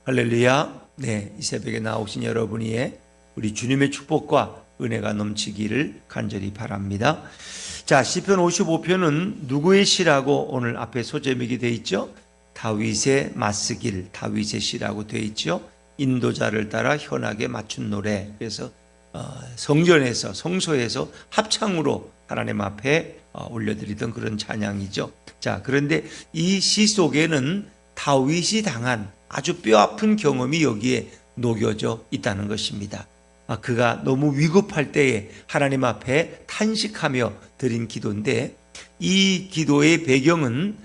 할렐루야. 네, 이 새벽에 나오신 여러분이 우리 주님의 축복과 은혜가 넘치기를 간절히 바랍니다. 자, 시편 55편은 누구의 시라고 오늘 앞에 소제목이 되어 있죠? 다윗의 맞쓰길, 다윗의 시라고 되어 있죠. 인도자를 따라 현악에 맞춘 노래. 그래서 성전에서, 성소에서 합창으로 하나님 앞에 올려드리던 그런 찬양이죠. 자, 그런데 이 시 속에는 다윗이 당한 아주 뼈아픈 경험이 여기에 녹여져 있다는 것입니다. 그가 너무 위급할 때에 하나님 앞에 탄식하며 드린 기도인데, 이 기도의 배경은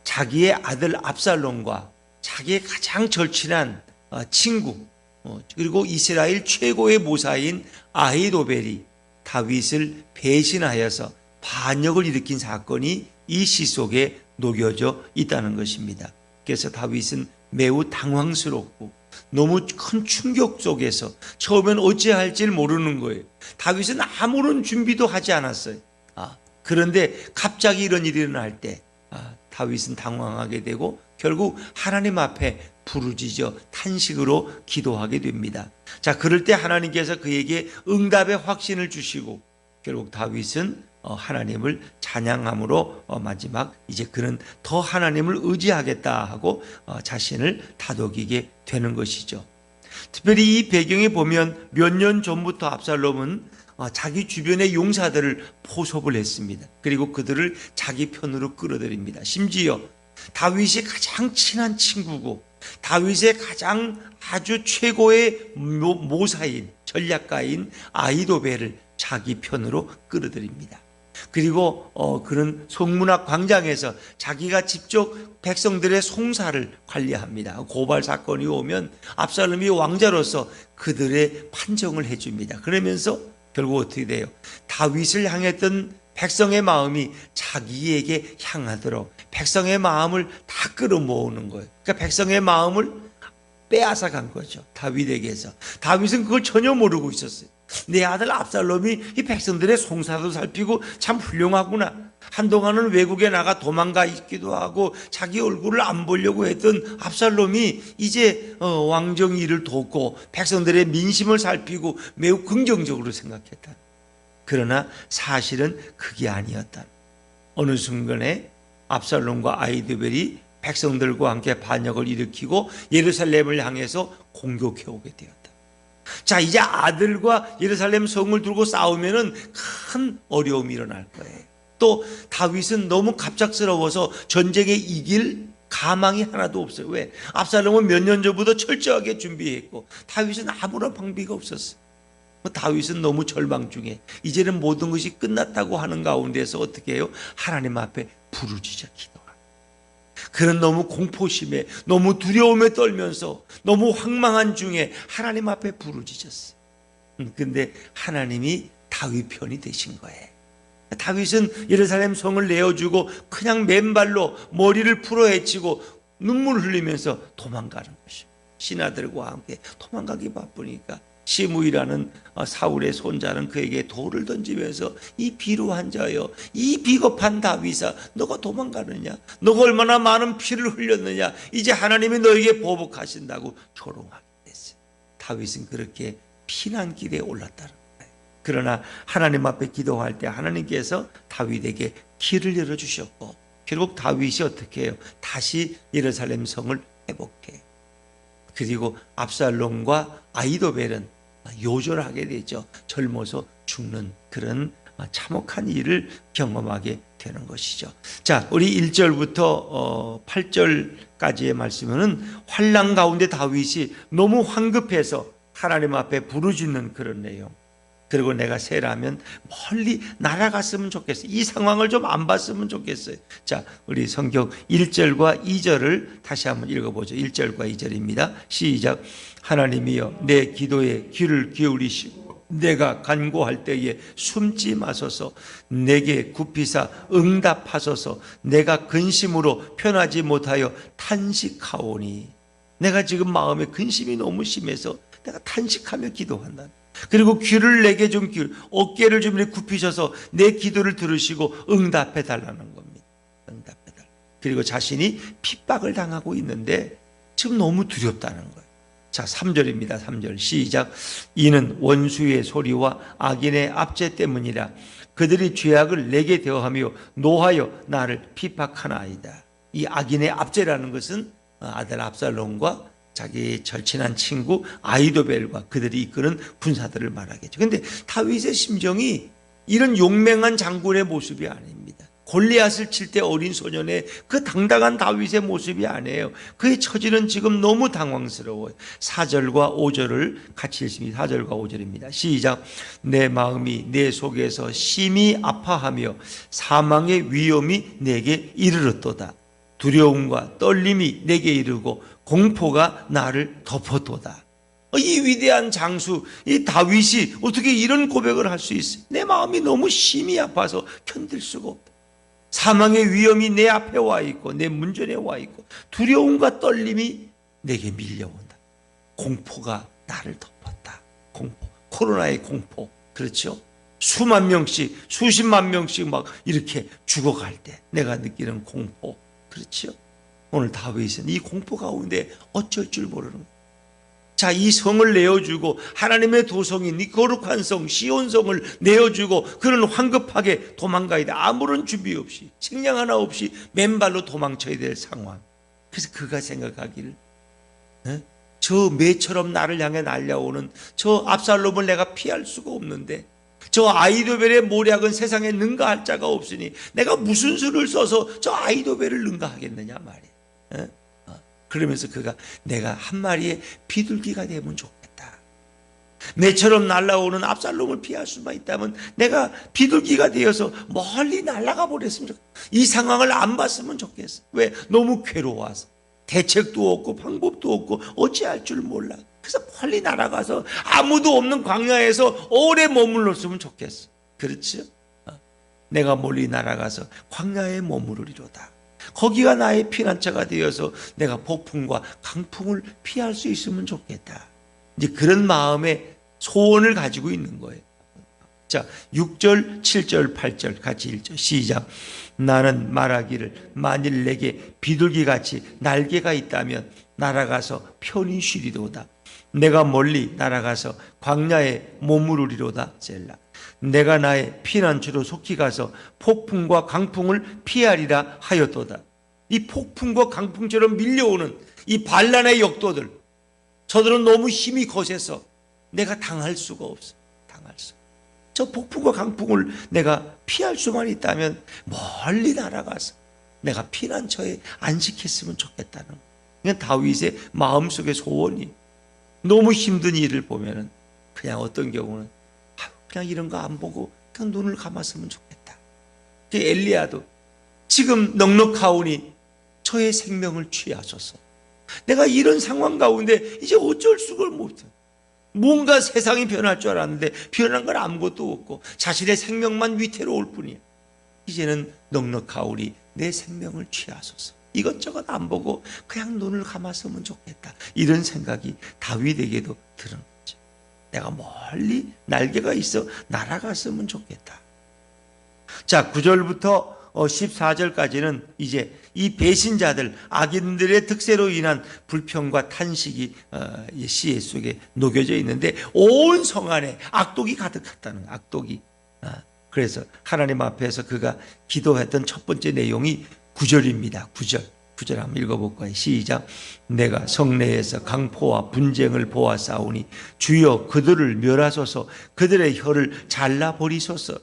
자기의 아들 압살롬과 자기의 가장 절친한 친구, 그리고 이스라엘 최고의 모사인 아히도벨이 다윗을 배신하여서 반역을 일으킨 사건이 이 시 속에 녹여져 있다는 것입니다. 그래서 다윗은 매우 당황스럽고 너무 큰 충격 속에서 처음엔 어찌할지 모르는 거예요. 다윗은 아무런 준비도 하지 않았어요. 그런데 갑자기 이런 일이 일어날 때 다윗은 당황하게 되고 결국 하나님 앞에 부르짖어 탄식으로 기도하게 됩니다. 자, 그럴 때 하나님께서 그에게 응답의 확신을 주시고 결국 다윗은 하나님을 찬양함으로 마지막 이제 그는 더 하나님을 의지하겠다 하고 자신을 다독이게 되는 것이죠. 특별히 이 배경에 보면 몇 년 전부터 압살롬은 자기 주변의 용사들을 포섭을 했습니다. 그리고 그들을 자기 편으로 끌어들입니다. 심지어 다윗이 가장 친한 친구고 다윗의 가장 아주 최고의 모사인 전략가인 아히도벨을 자기 편으로 끌어들입니다. 그리고 그는 송문학 광장에서 자기가 직접 백성들의 송사를 관리합니다. 고발 사건이 오면 압살롬이 왕자로서 그들의 판정을 해줍니다. 그러면서 결국 어떻게 돼요? 다윗을 향했던 백성의 마음이 자기에게 향하도록 백성의 마음을 다 끌어모으는 거예요. 그러니까 백성의 마음을 빼앗아 간 거죠. 다윗에게서. 다윗은 그걸 전혀 모르고 있었어요. 내 아들 압살롬이 이 백성들의 송사도 살피고 참 훌륭하구나. 한동안은 외국에 나가 도망가 있기도 하고 자기 얼굴을 안 보려고 했던 압살롬이 이제 왕정 일을 돕고 백성들의 민심을 살피고 매우 긍정적으로 생각했다. 그러나 사실은 그게 아니었다. 어느 순간에 압살롬과 아히도벨이 백성들과 함께 반역을 일으키고 예루살렘을 향해서 공격해 오게 되었다. 자, 이제 아들과 예루살렘 성을 두고 싸우면은 큰 어려움이 일어날 거예요. 또 다윗은 너무 갑작스러워서 전쟁에 이길 가망이 하나도 없어요. 왜? 압살롬은 몇 년 전부터 철저하게 준비했고 다윗은 아무런 방비가 없었어요. 다윗은 너무 절망 중에 이제는 모든 것이 끝났다고 하는 가운데서 어떻게 해요? 하나님 앞에 부르짖어 기도합니다. 그는 너무 공포심에 너무 두려움에 떨면서 너무 황망한 중에 하나님 앞에 부르짖었어요. 근데 하나님이 다윗 편이 되신 거예요. 다윗은 예루살렘 성을 내어주고 그냥 맨발로 머리를 풀어헤치고 눈물 흘리면서 도망가는 것이죠. 신하들과 함께 도망가기 바쁘니까 시므이라는 사울의 손자는 그에게 돌을 던지면서 이 비루한 자여, 이 비겁한 다윗아, 너가 도망가느냐? 너가 얼마나 많은 피를 흘렸느냐? 이제 하나님이 너에게 보복하신다고 조롱하게 됐어요. 다윗은 그렇게 피난길에 올랐다는 거예요. 그러나 하나님 앞에 기도할 때 하나님께서 다윗에게 길을 열어주셨고 결국 다윗이 어떻게 해요? 다시 예루살렘 성을 회복해요. 그리고 압살롬과 아히도벨은 요절하게 되죠. 젊어서 죽는 그런 참혹한 일을 경험하게 되는 것이죠. 자, 우리 1절부터 8절까지의 말씀은 환난 가운데 다윗이 너무 황급해서 하나님 앞에 부르짖는 그런 내용. 그리고 내가 새라면 멀리 날아갔으면 좋겠어요. 이 상황을 좀 안 봤으면 좋겠어요. 자, 우리 성경 1절과 2절을 다시 한번 읽어보죠. 1절과 2절입니다. 시작. 하나님이여 내 기도에 귀를 기울이시고 내가 간구할 때에 숨지 마소서. 내게 굽히사 응답하소서. 내가 근심으로 편하지 못하여 탄식하오니. 내가 지금 마음에 근심이 너무 심해서 내가 탄식하며 기도한다. 그리고 귀를 내게 좀 어깨를 좀 굽히셔서 내 기도를 들으시고 응답해 달라는 겁니다. 응답해 달라. 그리고 자신이 핍박을 당하고 있는데 지금 너무 두렵다는 거예요. 자, 3절입니다. 3절 시작. 이는 원수의 소리와 악인의 압제 때문이라. 그들이 죄악을 내게 대하며 노하여 나를 피박하나이다. 이 악인의 압제라는 것은 아들 압살롬과 자기 절친한 친구 아히도벨과 그들이 이끄는 군사들을 말하겠죠. 그런데 다윗의 심정이 이런 용맹한 장군의 모습이 아닙니다. 골리앗을 칠 때 어린 소년의 그 당당한 다윗의 모습이 아니에요. 그의 처지는 지금 너무 당황스러워요. 4절과 5절을 같이 읽습니다. 4절과 5절입니다. 시작. 내 마음이 내 속에서 심히 아파하며 사망의 위험이 내게 이르렀도다. 두려움과 떨림이 내게 이르고 공포가 나를 덮어도다. 이 위대한 장수, 이 다윗이 어떻게 이런 고백을 할 수 있어요? 내 마음이 너무 심히 아파서 견딜 수가 없다. 사망의 위험이 내 앞에 와 있고 내 문전에 와 있고 두려움과 떨림이 내게 밀려온다. 공포가 나를 덮었다. 공포, 코로나의 공포, 그렇죠? 수만 명씩, 수십만 명씩 막 이렇게 죽어갈 때 내가 느끼는 공포, 그렇죠? 오늘 다윗은 이 공포 가운데 어쩔 줄 모르는 거예요. 자, 이 성을 내어주고 하나님의 도성인 이 거룩한 성 시온성을 내어주고 그는 황급하게 도망가야 돼. 아무런 준비 없이 식량 하나 없이 맨발로 도망쳐야 될 상황. 그래서 그가 생각하기를 저 매처럼 나를 향해 날려오는 저 압살롬을 내가 피할 수가 없는데 저 아히도벨의 모략은 세상에 능가할 자가 없으니 내가 무슨 수를 써서 저 아히도벨을 능가하겠느냐 말이에요. 그러면서 그가 내가 한 마리의 비둘기가 되면 좋겠다. 매처럼 날아오는 압살롬을 피할 수만 있다면 내가 비둘기가 되어서 멀리 날아가 버렸으면 좋겠다. 이 상황을 안 봤으면 좋겠어. 왜? 너무 괴로워서 대책도 없고 방법도 없고 어찌할 줄 몰라. 그래서 멀리 날아가서 아무도 없는 광야에서 오래 머물렀으면 좋겠어. 그렇죠? 내가 멀리 날아가서 광야에 머무르리로다. 거기가 나의 피난처가 되어서 내가 폭풍과 강풍을 피할 수 있으면 좋겠다. 이제 그런 마음의 소원을 가지고 있는 거예요. 자, 6절, 7절, 8절 같이 읽죠. 시작. 나는 말하기를 만일 내게 비둘기같이 날개가 있다면 날아가서 편히 쉬리로다. 내가 멀리 날아가서 광야에 머무르리로다. 셀라. 내가 나의 피난처로 속히 가서 폭풍과 강풍을 피하리라 하였도다. 이 폭풍과 강풍처럼 밀려오는 이 반란의 역도들, 저들은 너무 힘이 거세서 내가 당할 수가 없어. 당할 수. 저 폭풍과 강풍을 내가 피할 수만 있다면 멀리 날아가서 내가 피난처에 안식했으면 좋겠다는 거예요. 그냥 다윗의 마음속의 소원이 너무 힘든 일을 보면은 그냥 어떤 경우는 그냥 이런 거 안 보고 그냥 눈을 감았으면 좋겠다. 엘리야도 지금 넉넉하오니 저의 생명을 취하소서. 내가 이런 상황 가운데 이제 어쩔 수가 못해. 뭔가 세상이 변할 줄 알았는데 변한 건 아무것도 없고 자신의 생명만 위태로울 뿐이야. 이제는 넉넉하오니 내 생명을 취하소서. 이것저것 안 보고 그냥 눈을 감았으면 좋겠다. 이런 생각이 다윗에게도 드는 거죠. 내가 멀리 날개가 있어 날아갔으면 좋겠다. 자, 9절부터 14절까지는 이제 이 배신자들, 악인들의 득세로 인한 불평과 탄식이 시의 속에 녹여져 있는데 온 성 안에 악독이 가득했다는 거예요. 악독이. 그래서 하나님 앞에서 그가 기도했던 첫 번째 내용이 9절입니다. 9절 한번 읽어볼까요? 시작. 내가 성내에서 강포와 분쟁을 보았사오니 주여 그들을 멸하소서. 그들의 혀를 잘라버리소서.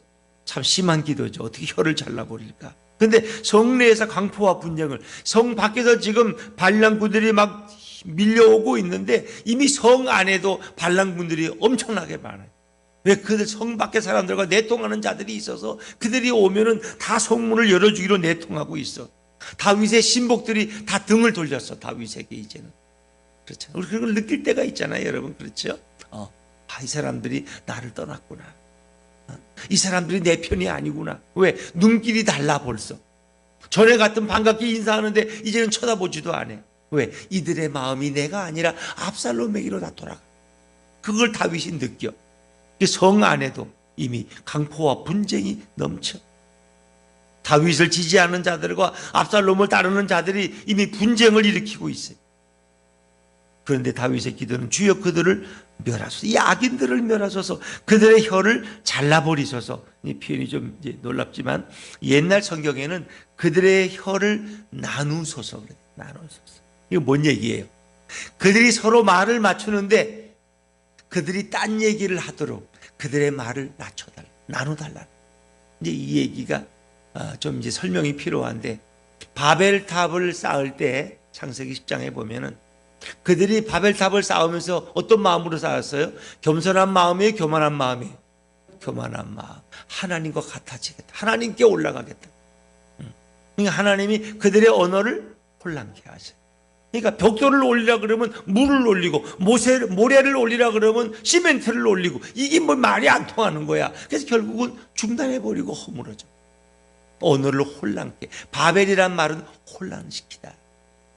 참 심한 기도죠. 어떻게 혀를 잘라버릴까? 근데 성내에서 강포와 분쟁을, 성 밖에서 지금 반란군들이 막 밀려오고 있는데 이미 성 안에도 반란군들이 엄청나게 많아요. 왜? 그들 성 밖의 사람들과 내통하는 자들이 있어서 그들이 오면은 다 성문을 열어주기로 내통하고 있어. 다윗의 신복들이 다 등을 돌렸어. 다윗에게 이제는. 그렇죠. 우리 그걸 느낄 때가 있잖아요, 여러분. 그렇죠? 이 사람들이 나를 떠났구나. 이 사람들이 내 편이 아니구나. 왜? 눈길이 달라 벌써. 전에 같은 반갑게 인사하는데 이제는 쳐다보지도 않아. 왜? 이들의 마음이 내가 아니라 압살롬에게로 다 돌아가. 그걸 다윗이 느껴. 성 안에도 이미 강포와 분쟁이 넘쳐. 다윗을 지지하는 자들과 압살롬을 따르는 자들이 이미 분쟁을 일으키고 있어요. 그런데 다윗의 기도는 주여 그들을 멸하소서, 이 악인들을 멸하소서, 그들의 혀를 잘라버리소서. 이 표현이 좀 이제 놀랍지만 옛날 성경에는 그들의 혀를 나누소서 그래요. 나누소서. 이거 뭔 얘기예요? 그들이 서로 말을 맞추는데 그들이 딴 얘기를 하도록 그들의 말을 낮춰달라, 나눠달라. 이제 이 얘기가 좀 이제 설명이 필요한데, 바벨탑을 쌓을 때 창세기 10장에 보면은 그들이 바벨탑을 쌓으면서 어떤 마음으로 쌓았어요? 겸손한 마음이에요, 교만한 마음이에요? 교만한 마음. 하나님과 같아지겠다, 하나님께 올라가겠다. 그러니까 하나님이 그들의 언어를 혼란케 하세요. 그러니까 벽돌을 올리라 그러면 물을 올리고, 모래를 올리라 그러면 시멘트를 올리고, 이게 뭐 말이 안 통하는 거야. 그래서 결국은 중단해버리고 허물어져. 언어를 혼란케. 바벨이란 말은 혼란시키다.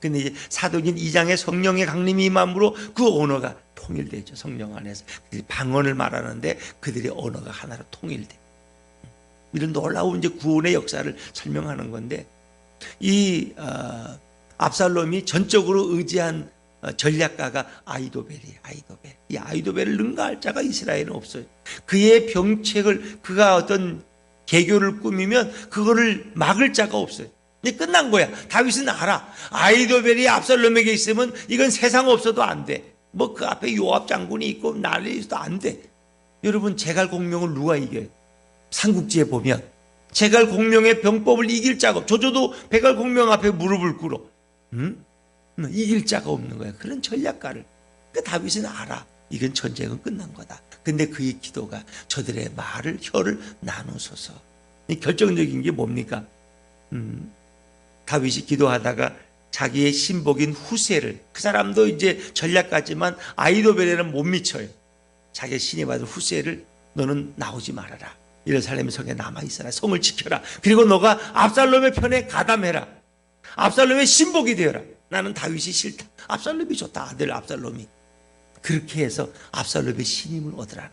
근데 이제 사도행 2장에 성령의 강림이 임함으로 그 언어가 통일되죠. 성령 안에서 방언을 말하는데 그들의 언어가 하나로 통일돼. 이런 놀라운 이제 구원의 역사를 설명하는 건데, 이 압살롬이 전적으로 의지한 전략가가 아이도벨이에요. 아이도벨. 이 아이도벨을 능가할 자가 이스라엘은 없어요. 그의 병책을, 그가 어떤 계교를 꾸미면 그거를 막을 자가 없어요. 이제 끝난 거야. 다윗은 알아. 아이도벨이 압살롬에게 있으면 이건 세상 없어도 안 돼. 뭐 그 앞에 요압 장군이 있고 난리 있어도 안 돼. 여러분, 제갈공명을 누가 이겨요? 삼국지에 보면 제갈공명의 병법을 이길 자가, 조조도 백알공명 앞에 무릎을 꿇어. 이길 자가 없는 거야. 그런 전략가를. 그 다윗은 알아. 이건 전쟁은 끝난 거다. 근데 그의 기도가 저들의 말을, 혀를 나누소서. 결정적인 게 뭡니까? 다윗이 기도하다가 자기의 신복인 후세를, 그 사람도 이제 전략가지만 아이도벨에는 못 미쳐요. 자기가 신이 받은 후세를 너는 나오지 말아라. 예루살렘 성에 남아있어라. 성을 지켜라. 그리고 너가 압살롬의 편에 가담해라. 압살롬의 신복이 되어라. 나는 다윗이 싫다. 압살롬이 좋다. 아들 압살롬이. 그렇게 해서 압살롬의 신임을 얻으라.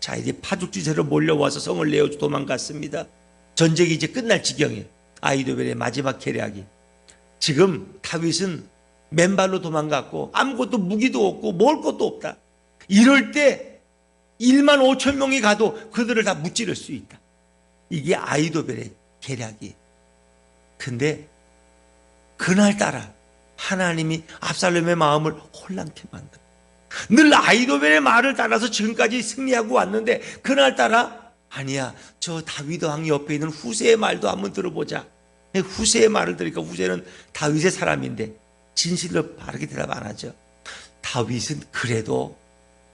자, 이제 파죽지세로 몰려와서 성을 내어 도망갔습니다. 전쟁이 이제 끝날 지경이에요. 아이도벨의 마지막 계략이. 지금 다윗은 맨발로 도망갔고 아무것도 무기도 없고 먹을 것도 없다. 이럴 때 1만 5천 명이 가도 그들을 다 무찌를 수 있다. 이게 아이도벨의 계략이에요. 근데 그날따라 하나님이 압살롬의 마음을 혼란케 만들어. 늘 아이도벨의 말을 따라서 지금까지 승리하고 왔는데 그날따라 아니야, 저 다윗 왕 옆에 있는 후세의 말도 한번 들어보자. 후세의 말을 들으니까 후세는 다윗의 사람인데 진실로 바르게 대답 안 하죠. 다윗은 그래도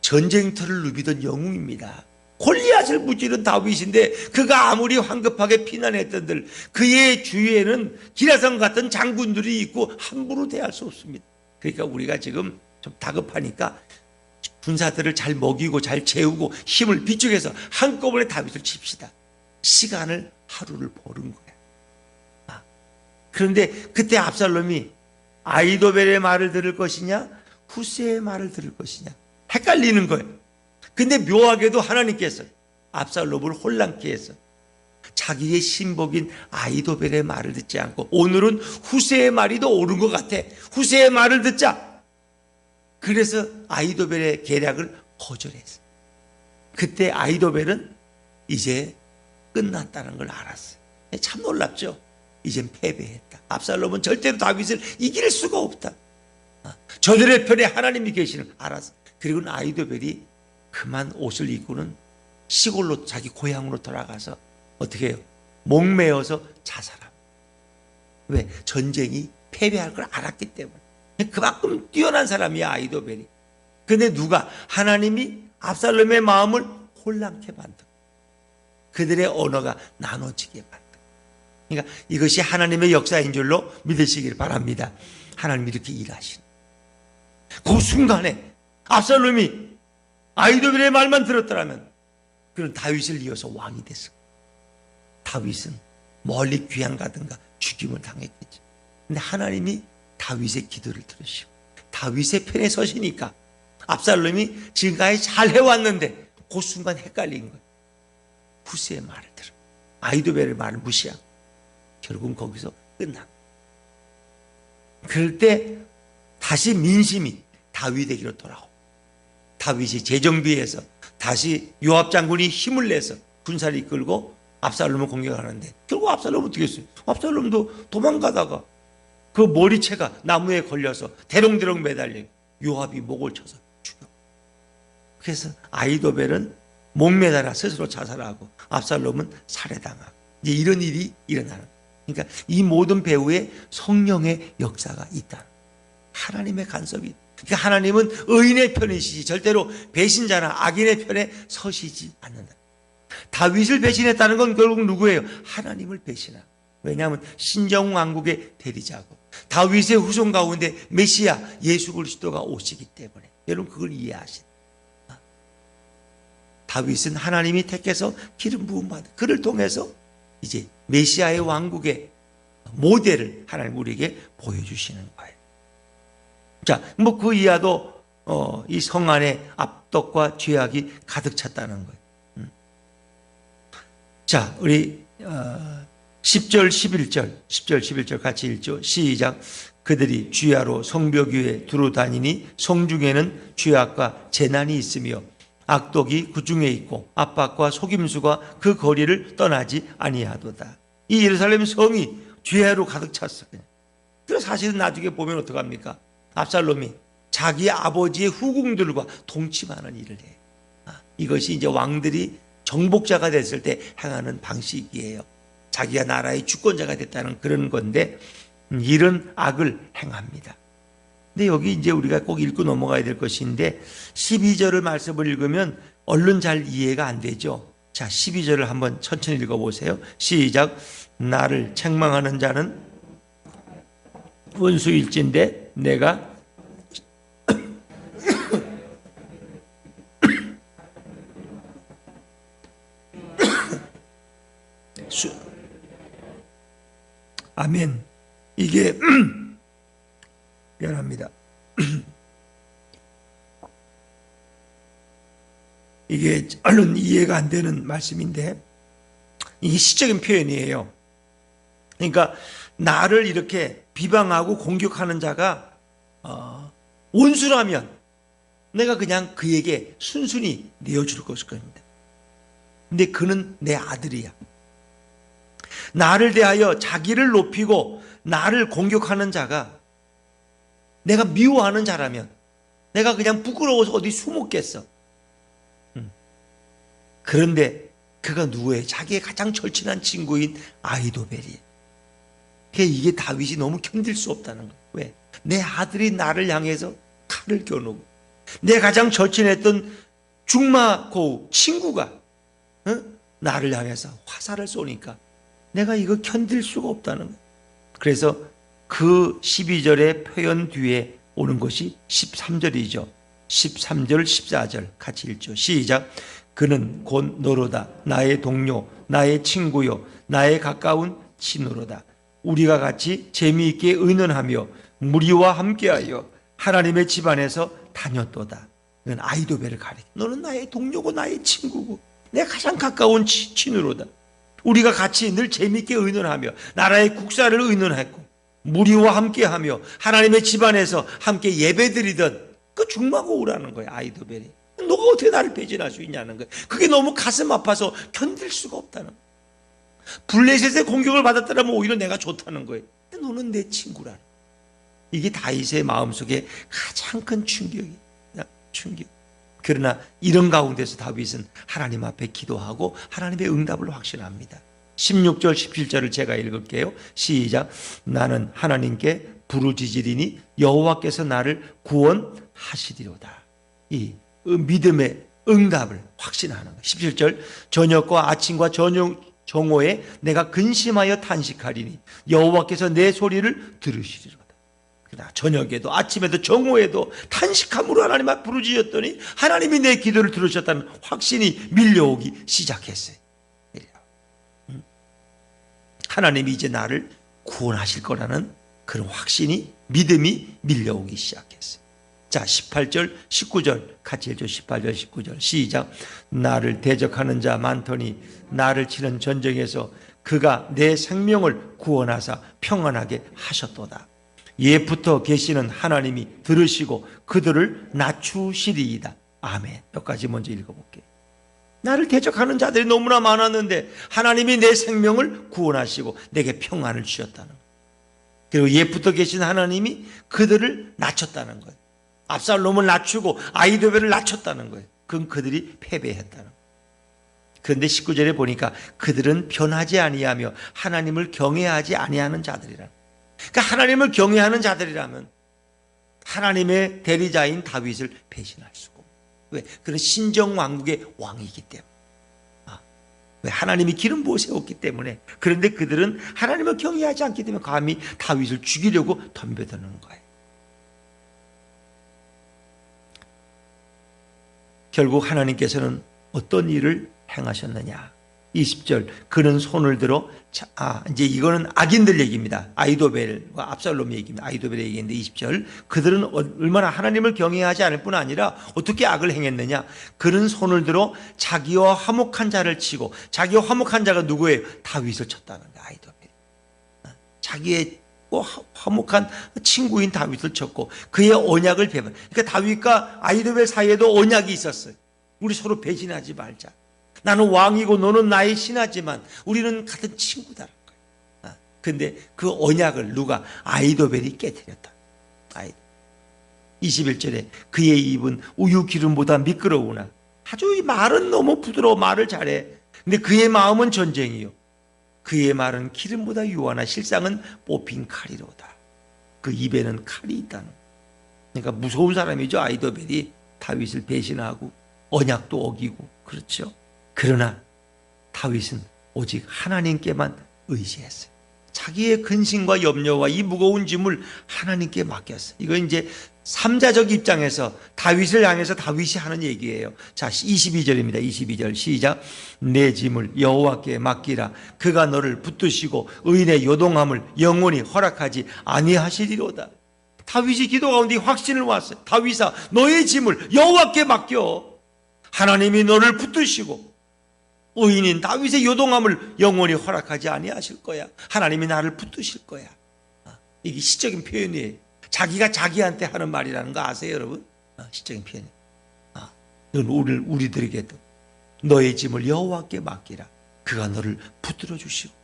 전쟁터를 누비던 영웅입니다. 골리앗을 무찌른 다윗인데 그가 아무리 황급하게 피난했던들 그의 주위에는 기라성 같은 장군들이 있고 함부로 대할 수 없습니다. 그러니까 우리가 지금 좀 다급하니까 군사들을 잘 먹이고 잘 재우고 힘을 비축해서 한꺼번에 다윗을 칩시다. 시간을 하루를 버는 거야. 그런데 그때 압살롬이 아이도벨의 말을 들을 것이냐 후세의 말을 들을 것이냐 헷갈리는 거예요. 근데 묘하게도 하나님께서 압살롬을 혼란케 해서 자기의 신복인 아이도벨의 말을 듣지 않고 오늘은 후세의 말이 더 옳은 것 같아. 후세의 말을 듣자. 그래서 아이도벨의 계략을 거절했어. 그때 아이도벨은 이제 끝났다는 걸 알았어요. 참 놀랍죠. 이젠 패배했다. 압살롬은 절대로 다윗을 이길 수가 없다. 저들의 편에 하나님이 계시는 걸 알았어. 그리고는 아이도벨이 그만 옷을 입고는 시골로 자기 고향으로 돌아가서 어떻게 해요? 목매어서 자살합니다. 왜? 전쟁이 패배할 걸 알았기 때문에. 그만큼 뛰어난 사람이야 아이도벨이. 근데 누가? 하나님이 압살롬의 마음을 혼란케 만들고 그들의 언어가 나눠지게 만들고. 그러니까 이것이 하나님의 역사인 줄로 믿으시길 바랍니다. 하나님이 이렇게 일하시는 그 순간에 압살롬이 아이도벨의 말만 들었더라면 그는 다윗을 이어서 왕이 됐어. 다윗은 멀리 귀양 가든가 죽임을 당했겠지. 근데 하나님이 다윗의 기도를 들으시고 다윗의 편에 서시니까 압살롬이 지금까지 잘 해왔는데 그 순간 헷갈린 거예요. 후세의 말을 들어 아이도벨의 말을 무시하고 결국은 거기서 끝나. 그럴 때 다시 민심이 다윗에게로 돌아오고, 다윗이 재정비해서 다시 요압 장군이 힘을 내서 군사를 이끌고 압살롬을 공격하는데, 결국 압살롬은 어떻게 했어요? 압살롬도 도망가다가 그 머리채가 나무에 걸려서 대롱대롱 매달려 요압이 목을 쳐서 죽여. 그래서 아히도벨은 목매달아 스스로 자살하고 압살롬은 살해당하고, 이제 이런 일이 일어나는. 그러니까 이 모든 배후에 성령의 역사가 있다. 하나님의 간섭이. 그러니까 하나님은 의인의 편이시지 절대로 배신자나 악인의 편에 서시지 않는다. 다윗을 배신했다는 건 결국 누구예요? 하나님을 배신하고. 왜냐하면 신정왕국의 대리자고 다윗의 후손 가운데 메시아 예수 그리스도가 오시기 때문에. 여러분 그걸 이해하시다. 다윗은 하나님이 택해서 기름 부음 받은, 그를 통해서 이제 메시아의 왕국의 모델을 하나님 우리에게 보여주시는 거예요. 자, 뭐 그 이하도 이 성 안에 압독과 죄악이 가득 찼다는 거예요. 자, 우리 10절 11절 같이 읽죠. 시작. 그들이 주야로 성벽 위에 두루 다니니 성중에는 죄악과 재난이 있으며 악독이 그 중에 있고 압박과 속임수가 그 거리를 떠나지 아니하도다. 이 예루살렘 성이 죄로 가득 찼어요. 그래서 사실은 나중에 보면 어떡합니까? 압살롬이 자기 아버지의 후궁들과 동침하는 일을 해요. 이것이 이제 왕들이 정복자가 됐을 때 행하는 방식이에요. 자기가 나라의 주권자가 됐다는 그런 건데 이런 악을 행합니다. 근데 여기 이제 우리가 꼭 읽고 넘어가야 될 것인데 12절을 말씀을 읽으면 얼른 잘 이해가 안 되죠. 자, 12절을 한번 천천히 읽어보세요. 시작. 나를 책망하는 자는 원수일진데 내가 아멘. 이게 미안합니다. 이게 얼른 이해가 안 되는 말씀인데 이게 시적인 표현이에요. 그러니까 나를 이렇게 비방하고 공격하는 자가 원수라면 내가 그냥 그에게 순순히 내어줄 것일 겁니다. 근데 그는 내 아들이야. 나를 대하여 자기를 높이고 나를 공격하는 자가 내가 미워하는 자라면 내가 그냥 부끄러워서 어디 숨었겠어. 그런데 그가 누구예요? 자기의 가장 절친한 친구인 아히도벨이에요. 이게 다윗이 너무 견딜 수 없다는 거예요. 왜? 내 아들이 나를 향해서 칼을 겨누고 내 가장 절친했던 중마고우 친구가 나를 향해서 화살을 쏘니까 내가 이거 견딜 수가 없다는 거예요. 그래서 그 12절의 표현 뒤에 오는 것이 13절이죠. 13절 14절 같이 읽죠. 시작. 그는 곧 너로다. 나의 동료, 나의 친구요, 나의 가까운 친으로다. 우리가 같이 재미있게 의논하며 무리와 함께하여 하나님의 집안에서 다녔도다. 이건 아히도벨을 가리켜. 너는 나의 동료고 나의 친구고 내 가장 가까운 친으로다. 우리가 같이 늘 재미있게 의논하며 나라의 국사를 의논했고 무리와 함께하며 하나님의 집안에서 함께 예배드리던 그 중마고우라는 거예요. 아히도벨이. 너가 어떻게 나를 배신할 수 있냐는 거예요. 그게 너무 가슴 아파서 견딜 수가 없다는 거예요. 블레셋의 공격을 받았더라면 오히려 내가 좋다는 거예요. 근데 너는 내 친구라는 거예요. 이게 다윗의 마음속에 가장 큰 충격이에요. 충격. 그러나 이런 가운데서 다윗은 하나님 앞에 기도하고 하나님의 응답을 확신합니다. 16절 17절을 제가 읽을게요. 시작. 나는 하나님께 부르짖으리니 여호와께서 나를 구원하시리로다. 이 믿음의 응답을 확신하는 거예요. 17절. 저녁과 아침과 정오에 내가 근심하여 탄식하리니 여호와께서 내 소리를 들으시리로다. 저녁에도 아침에도 정오에도 탄식함으로 하나님 앞에 부르짖었더니 하나님이 내 기도를 들으셨다는 확신이 밀려오기 시작했어요. 하나님이 이제 나를 구원하실 거라는 그런 확신이, 믿음이 밀려오기 시작했어요. 자, 18절 19절 같이 읽죠. 18절 19절 시작. 나를 대적하는 자 많더니 나를 치는 전쟁에서 그가 내 생명을 구원하사 평안하게 하셨도다. 옛부터 계시는 하나님이 들으시고 그들을 낮추시리이다. 아멘. 여기까지 먼저 읽어볼게요. 나를 대적하는 자들이 너무나 많았는데 하나님이 내 생명을 구원하시고 내게 평안을 주셨다는 거예요. 그리고 옛부터 계신 하나님이 그들을 낮췄다는 거예요. 압살롬을 낮추고 아히도벨을 낮췄다는 거예요. 그건 그들이 패배했다는 거예요. 그런데 19절에 보니까 그들은 변하지 아니하며 하나님을 경외하지 아니하는 자들이라. 그러니까 하나님을 경외하는 자들이라면 하나님의 대리자인 다윗을 배신할 수가 없어요. 왜? 그는 신정왕국의 왕이기 때문에. 왜? 하나님이 기름 부어 세웠기 때문에. 그런데 그들은 하나님을 경외하지 않기 때문에 감히 다윗을 죽이려고 덤벼드는 거예요. 결국 하나님께서는 어떤 일을 행하셨느냐. 20절, 그는 손을 들어, 이제 이거는 악인들 얘기입니다. 아히도벨과 압살롬 얘기입니다. 아히도벨의 얘기인데 20절, 그들은 얼마나 하나님을 경외하지 않을 뿐 아니라 어떻게 악을 행했느냐. 그는 손을 들어 자기와 화목한 자를 치고, 자기와 화목한 자가 누구예요? 다윗을 쳤다는 거예요. 아히도벨. 자기의 화목한 친구인 다윗을 쳤고 그의 언약을 배반. 그러니까 다윗과 아히도벨 사이에도 언약이 있었어요. 우리 서로 배신하지 말자. 나는 왕이고 너는 나의 신하지만 우리는 같은 친구다라는 거예요. 그런데 그 언약을 누가? 아히도벨이 깨뜨렸다. 21절에 그의 입은 우유 기름보다 미끄러우나, 아주 말은 너무 부드러워, 말을 잘해. 근데 그의 마음은 전쟁이요, 그의 말은 기름보다 유하나 실상은 뽑힌 칼이로다. 그 입에는 칼이 있다는 거예요. 그러니까 무서운 사람이죠. 아히도벨이 다윗을 배신하고 언약도 어기고. 그렇죠. 그러나 다윗은 오직 하나님께만 의지했어요. 자기의 근심과 염려와 이 무거운 짐을 하나님께 맡겼어요. 이거 이제 삼자적 입장에서 다윗을 향해서 다윗이 하는 얘기예요. 자, 22절입니다. 22절 시작. 내 짐을 여호와께 맡기라. 그가 너를 붙드시고 의인의 요동함을 영원히 허락하지 아니하시리로다. 다윗이 기도 가운데 확신을 왔어요. 다윗아, 너의 짐을 여호와께 맡겨. 하나님이 너를 붙드시고 의인인 다윗의 요동함을 영원히 허락하지 아니하실 거야. 하나님이 나를 붙드실 거야. 이게 시적인 표현이에요. 자기가 자기한테 하는 말이라는 거 아세요, 여러분? 시적인 표현이에요. 이건 우리들에게도 너의 짐을 여호와께 맡기라. 그가 너를 붙들어 주시고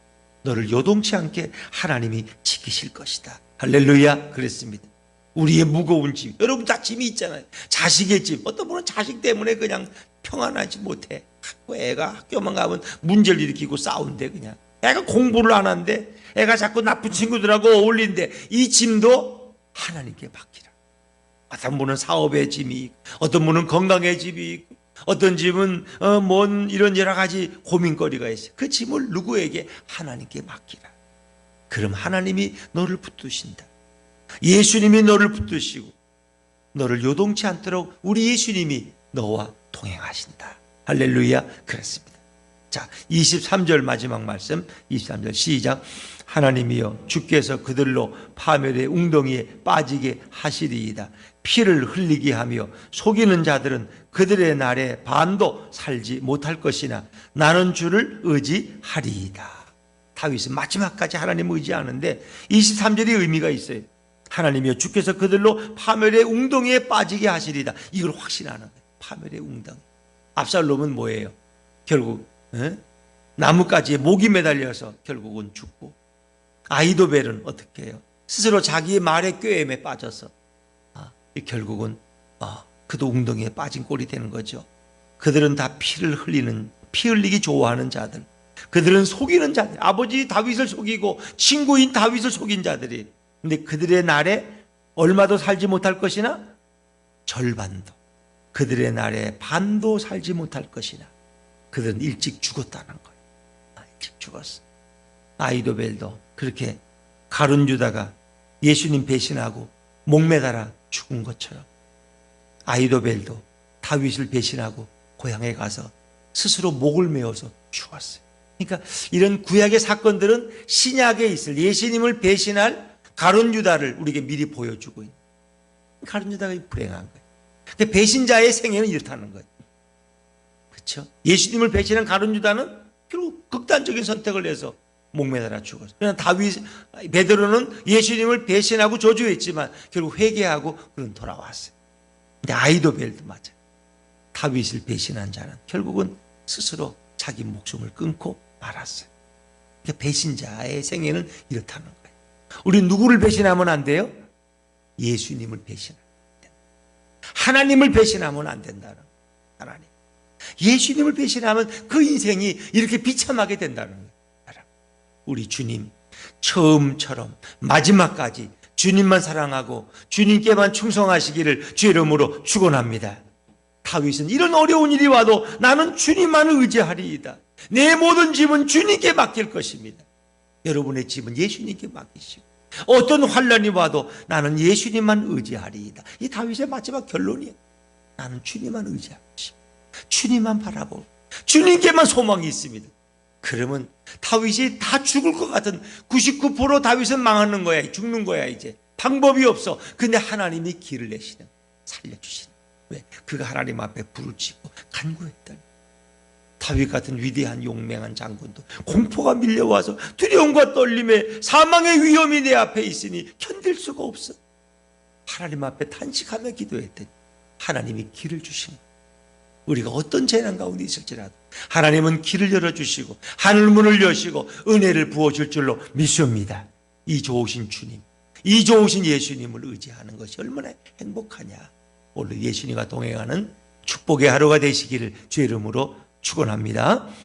너를 요동치 않게 하나님이 지키실 것이다. 할렐루야. 그랬습니다. 우리의 무거운 짐, 여러분 다 짐이 있잖아요. 자식의 짐, 어떤 분은 자식 때문에 그냥 평안하지 못해. 애가 학교만 가면 문제를 일으키고 싸운대. 그냥 애가 공부를 안 하는데 애가 자꾸 나쁜 친구들하고 어울린대. 이 짐도 하나님께 맡기라. 어떤 분은 사업의 짐이, 어떤 분은 건강의 짐이 있고, 어떤 짐은 뭔 이런 여러 가지 고민거리가 있어요. 그 짐을 누구에게? 하나님께 맡기라. 그럼 하나님이 너를 붙드신다. 예수님이 너를 붙드시고 너를 요동치 않도록 우리 예수님이 너와 동행하신다. 할렐루야. 그렇습니다. 자, 23절 마지막 말씀, 23절 시작. 하나님이여 주께서 그들로 파멸의 웅덩이에 빠지게 하시리이다. 피를 흘리게 하며 속이는 자들은 그들의 날에 반도 살지 못할 것이나 나는 주를 의지하리이다. 다윗은 마지막까지 하나님을 의지하는데 23절이 의미가 있어요. 하나님이여 주께서 그들로 파멸의 웅덩이에 빠지게 하시리이다. 이걸 확신하는 거예요. 파멸의 웅덩이. 압살롬은 뭐예요? 결국 나뭇가지에 목이 매달려서 결국은 죽고, 아히도벨은 어떻게 해요? 스스로 자기의 말의 꾀임에 빠져서 결국은 그도 웅덩이에 빠진 꼴이 되는 거죠. 그들은 다 피 흘리기 좋아하는 자들, 그들은 속이는 자들, 아버지 다윗을 속이고 친구인 다윗을 속인 자들이. 근데 그들의 날에 얼마도 살지 못할 것이나 절반도, 그들의 날에 반도 살지 못할 것이나 그들은 일찍 죽었다는 거예요. 일찍 죽었어. 아히도벨도 그렇게 가룟 유다가 예수님 배신하고 목매달아 죽은 것처럼 아히도벨도 다윗을 배신하고 고향에 가서 스스로 목을 메어서 죽었어요. 그러니까 이런 구약의 사건들은 신약에 있을 예수님을 배신할 가룟 유다를 우리에게 미리 보여주고 있는, 가룟 유다가 불행한 거예요. 근데 배신자의 생애는 이렇다는 거예요. 그렇죠? 예수님을 배신한 가룟 유다는 결국 극단적인 선택을 해서 목매달아 죽었어요. 그러나 베드로는 예수님을 배신하고 저주했지만 결국 회개하고 그는 돌아왔어요. 근데 아이도벨도 맞아요. 다윗을 배신한 자는 결국은 스스로 자기 목숨을 끊고 말았어요. 그러니까 배신자의 생애는 이렇다는 거예요. 우리 누구를 배신하면 안 돼요? 예수님을 배신하면 안 된다. 하나님을 배신하면 안 된다는 거예요. 하나님. 예수님을 배신하면 그 인생이 이렇게 비참하게 된다는 거예요. 우리 주님 처음처럼 마지막까지 주님만 사랑하고 주님께만 충성하시기를 주 이름으로 축원합니다. 다윗은 이런 어려운 일이 와도 나는 주님만을 의지하리이다. 내 모든 짐은 주님께 맡길 것입니다. 여러분의 짐은 예수님께 맡기시고 어떤 환난이 와도 나는 예수님만 의지하리이다. 이 다윗의 마지막 결론이에요. 나는 주님만 의지하고 주님만 바라보고 주님께만 소망이 있습니다. 그러면 다윗이 다 죽을 것 같은 99% 다윗은 망하는 거야. 죽는 거야 이제. 방법이 없어. 근데 하나님이 길을 내시는 살려주시는. 왜? 그가 하나님 앞에 부르짖고 간구했다니. 다윗 같은 위대한 용맹한 장군도 공포가 밀려와서 두려움과 떨림에 사망의 위험이 내 앞에 있으니 견딜 수가 없어. 하나님 앞에 탄식하며 기도했더니 하나님이 길을 주시는 거야. 우리가 어떤 재난 가운데 있을지라도 하나님은 길을 열어주시고 하늘문을 여시고 은혜를 부어줄 줄로 믿습니다. 이 좋으신 주님, 이 좋으신 예수님을 의지하는 것이 얼마나 행복하냐. 오늘 예수님과 동행하는 축복의 하루가 되시기를 주의 이름으로 축원합니다.